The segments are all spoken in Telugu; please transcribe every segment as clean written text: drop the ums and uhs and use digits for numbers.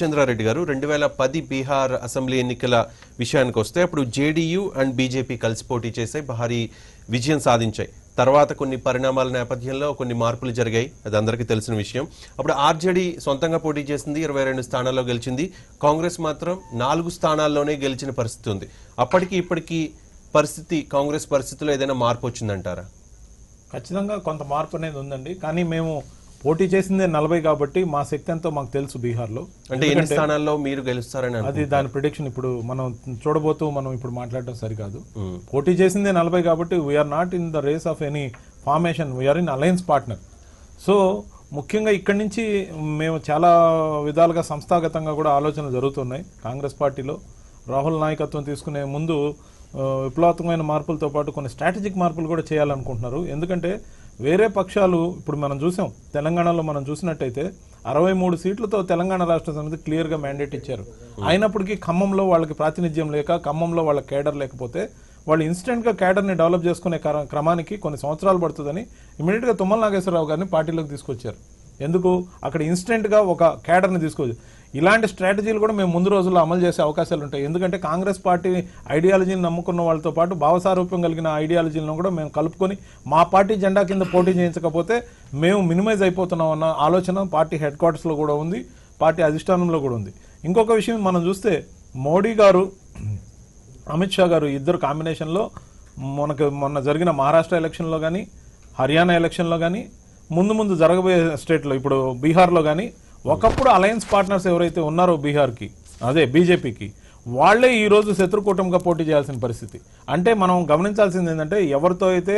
రవిచంద్రారెడ్డి గారు 2010 బీహార్ అసెంబ్లీ ఎన్నికల విషయానికి వస్తే అప్పుడు జేడీయూ అండ్ బీజేపీ కలిసి పోటీ చేసి భారీ విజయం సాధించాయి. తర్వాత కొన్ని పరిణామాల నేపథ్యంలో కొన్ని మార్పులు జరిగాయి, అది అందరికీ తెలిసిన విషయం. అప్పుడు ఆర్జేడీ సొంతంగా పోటీ చేసింది, 22 స్థానాల్లో గెలిచింది. కాంగ్రెస్ మాత్రం 4 స్థానాల్లోనే గెలిచిన పరిస్థితి ఉంది. అప్పటికి ఇప్పటికీ పరిస్థితి, కాంగ్రెస్ పరిస్థితిలో ఏదైనా మార్పు వచ్చిందంటారా? ఖచ్చితంగా కొంత మార్పు అనేది ఉందండి. కానీ మేము పోటీ చేసిందే 40 కాబట్టి మా శక్తి ఎంతో మాకు తెలుసు బీహార్లో. అంటే ఎన్ని స్థానాల్లో మీరు గెలుస్తారని అది దాని ప్రిడిక్షన్ ఇప్పుడు మనం చూడబోతూ మనం ఇప్పుడు మాట్లాడటం సరికాదు. పోటీ చేసిందే 40 కాబట్టి we're not in the race of any formation, we're in alliance partner. So ముఖ్యంగా ఇక్కడి నుంచి మేము చాలా విధాలుగా సంస్థాగతంగా కూడా ఆలోచనలు జరుగుతున్నాయి కాంగ్రెస్ పార్టీలో. రాహుల్ నాయకత్వం తీసుకునే ముందు విప్లవాత్మకమైన మార్పులతో పాటు కొన్ని స్ట్రాటజిక్ మార్పులు కూడా చేయాలనుకుంటున్నారు. ఎందుకంటే వేరే పక్షాలు ఇప్పుడు మనం చూసాం, తెలంగాణలో మనం చూసినట్టయితే 63 సీట్లతో తెలంగాణ రాష్ట్ర సమితి క్లియర్గా మ్యాండేట్ ఇచ్చారు. అయినప్పటికీ ఖమ్మంలో వాళ్ళకి ప్రాతినిధ్యం లేక, ఖమ్మంలో వాళ్ళ కేడర్ లేకపోతే వాళ్ళు ఇన్స్టెంట్గా కేడర్ని డెవలప్ చేసుకునే క్రమానికి కొన్ని సంవత్సరాలు పడుతుందని ఇమీడియట్గా తుమ్మల నాగేశ్వరరావు గారిని పార్టీలోకి తీసుకొచ్చారు. ఎందుకు? అక్కడ ఇన్స్టెంట్గా ఒక కేడర్ని తీసుకోవచ్చు. ఇలాంటి స్ట్రాటజీలు కూడా మేము ముందు రోజుల్లో అమలు చేసే అవకాశాలు ఉంటాయి. ఎందుకంటే కాంగ్రెస్ పార్టీ ఐడియాలజీని నమ్ముకున్న వాళ్ళతో పాటు భావసారూప్యం కలిగిన ఐడియాలజీలను కూడా మేము కలుపుకొని మా పార్టీ జెండా కింద పోటీ చేయించకపోతే మేము మినిమైజ్ అయిపోతున్నాం అన్న ఆలోచన పార్టీ హెడ్ క్వార్టర్స్లో కూడా ఉంది, పార్టీ అధిష్టానంలో కూడా ఉంది. ఇంకొక విషయం మనం చూస్తే మోడీ గారు, అమిత్ షా గారు ఇద్దరు కాంబినేషన్లో మొన్న జరిగిన మహారాష్ట్ర ఎలక్షన్లో కానీ, హర్యానా ఎలక్షన్లో కానీ, ముందు జరగబోయే స్టేట్లో ఇప్పుడు బీహార్లో కానీ ఒకప్పుడు అలయన్స్ పార్ట్నర్స్ ఎవరైతే ఉన్నారో బీహార్కి, అదే బీజేపీకి, వాళ్లే ఈరోజు శత్రుకూటమిగా పోటీ చేయాల్సిన పరిస్థితి. అంటే మనం గమనించాల్సింది ఏంటంటే ఎవరితో అయితే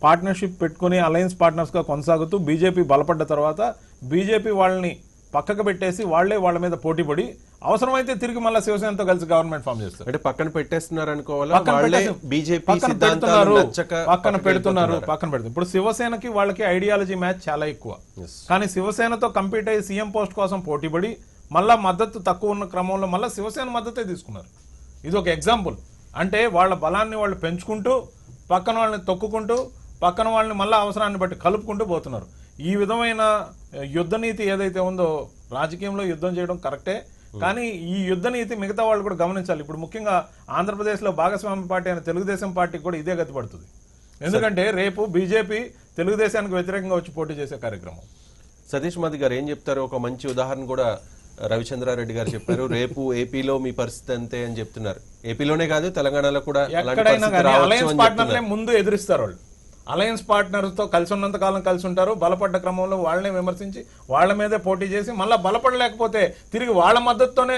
పార్ట్నర్షిప్ పెట్టుకుని అలయన్స్ పార్ట్నర్స్గా కొనసాగుతూ బీజేపీ బలపడ్డ తర్వాత బీజేపీ వాళ్ళని పక్కకు పెట్టేసి వాళ్లే వాళ్ళ మీద పోటీపడి అవసరమైతే తిరిగి మళ్ళీ శివసేనతో కలిసి గవర్నమెంట్ ఫామ్ చేస్తారు. అంటే పక్కన పెట్టేస్తున్నారు అనుకోవాలి, పక్కన పెడుతున్నారు. ఇప్పుడు శివసేనకి వాళ్ళకి ఐడియాలజీ మ్యాచ్ చాలా ఎక్కువ. కానీ శివసేనతో కంపీట్ అయ్యి సీఎం పోస్ట్ కోసం పోటీపడి మళ్ళా మద్దతు తక్కువ ఉన్న క్రమంలో మళ్ళీ శివసేన మద్దతే తీసుకున్నారు. ఇది ఒక ఎగ్జాంపుల్. అంటే వాళ్ళ బలాన్ని వాళ్ళు పెంచుకుంటూ పక్కన వాళ్ళని తొక్కుకుంటూ పక్కన వాళ్ళని మళ్ళీ అవసరాన్ని బట్టి కలుపుకుంటూ పోతున్నారు. ఈ విధమైన యుద్ధ నీతి ఏదైతే ఉందో, రాజకీయంలో యుద్ధం చేయడం కరెక్టే, కానీ ఈ యుద్ధ నీతి మిగతా వాళ్ళు కూడా గమనించాలి. ఇప్పుడు ముఖ్యంగా ఆంధ్రప్రదేశ్లో భాగస్వామ్య పార్టీ అయిన తెలుగుదేశం పార్టీకి కూడా ఇదే గతి పడుతుంది. ఎందుకంటే రేపు బీజేపీ తెలుగుదేశానికి వ్యతిరేకంగా వచ్చి పోటీ చేసే కార్యక్రమం. సతీష్ మాది గారు ఏం చెప్తారు? ఒక మంచి ఉదాహరణ కూడా రవిచంద్రారెడ్డి గారు చెప్పారు. రేపు ఏపీలో మీ పరిస్థితి అంతే అని చెప్తున్నారు. ఏపీలోనే కాదు, తెలంగాణలో కూడా ఎక్కడైనా కానీ అలయన్స్ పార్ట్నర్లే ముందు ఎదురిస్తారు. వాళ్ళు అలయన్స్ పార్ట్నర్తో కలిసి ఉన్నంత కాలం కలిసి ఉంటారు. బలపడ్డ క్రమంలో వాళ్ళనే విమర్శించి వాళ్ళ మీదే పోటీ చేసి మళ్ళీ బలపడలేకపోతే తిరిగి వాళ్ళ మద్దతుతోనే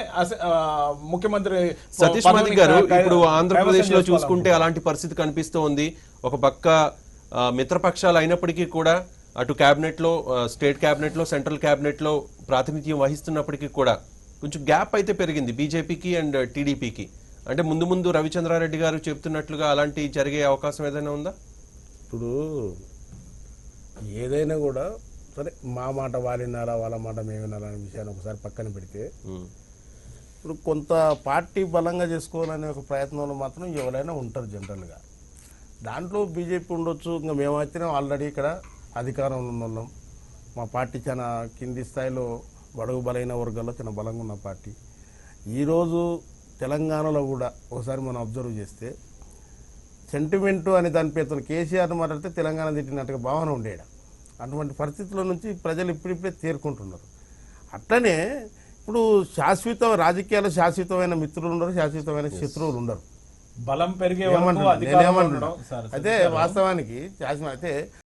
ముఖ్యమంత్రి సతీష్ మాది గారు ఇప్పుడు ఆంధ్రప్రదేశ్ లో చూసుకుంటే అలాంటి పరిస్థితి కనిపిస్తూ ఉంది. ఒక పక్క మిత్రపక్షాలు అయినప్పటికీ కూడా అటు క్యాబినెట్ లో, స్టేట్ క్యాబినెట్ లో, సెంట్రల్ క్యాబినెట్ లో ప్రాతినిధ్యం వహిస్తున్నప్పటికీ కూడా కొంచెం గ్యాప్ అయితే పెరిగింది బీజేపీకి అండ్ టీడీపీకి. అంటే ముందు రవిచంద్రారెడ్డి గారు చెప్తున్నట్లుగా అలాంటి జరిగే అవకాశం ఏదైనా ఉందా? ఇప్పుడు ఏదైనా కూడా సరే, మా మాట వాళ్ళినారా వాళ్ళ మాట మేము వినారా అనే విషయాన్ని ఒకసారి పక్కన పెడితే, ఇప్పుడు కొంత పార్టీ బలంగా చేసుకోవాలనే ఒక ప్రయత్నంలో మాత్రం ఎవరైనా ఉంటారు జనరల్గా. దాంట్లో బీజేపీ ఉండొచ్చు. ఇంకా మేమైతే ఆల్రెడీ ఇక్కడ అధికారంలో ఉన్న వాళ్ళం. మా పార్టీ చాలా కింది స్థాయిలో బడుగు బలైన వర్గాల్లో చాలా బలంగా ఉన్న పార్టీ. ఈరోజు తెలంగాణలో కూడా ఒకసారి మనం అబ్జర్వ్ చేస్తే సెంటిమెంటు అని దాని పేరుతో కేసీఆర్ని మాట్లాడితే తెలంగాణ తిట్టినట్టుగా భావన ఉండేది. అటువంటి పరిస్థితుల నుంచి ప్రజలు ఇప్పుడిప్పుడే తేరుకుంటున్నారు. అట్లనే ఇప్పుడు రాజకీయాలు శాశ్వతమైన మిత్రులు ఉండరు, శాశ్వతమైన శత్రువులు ఉండరు. బలం పెరిగే అయితే వాస్తవానికి అయితే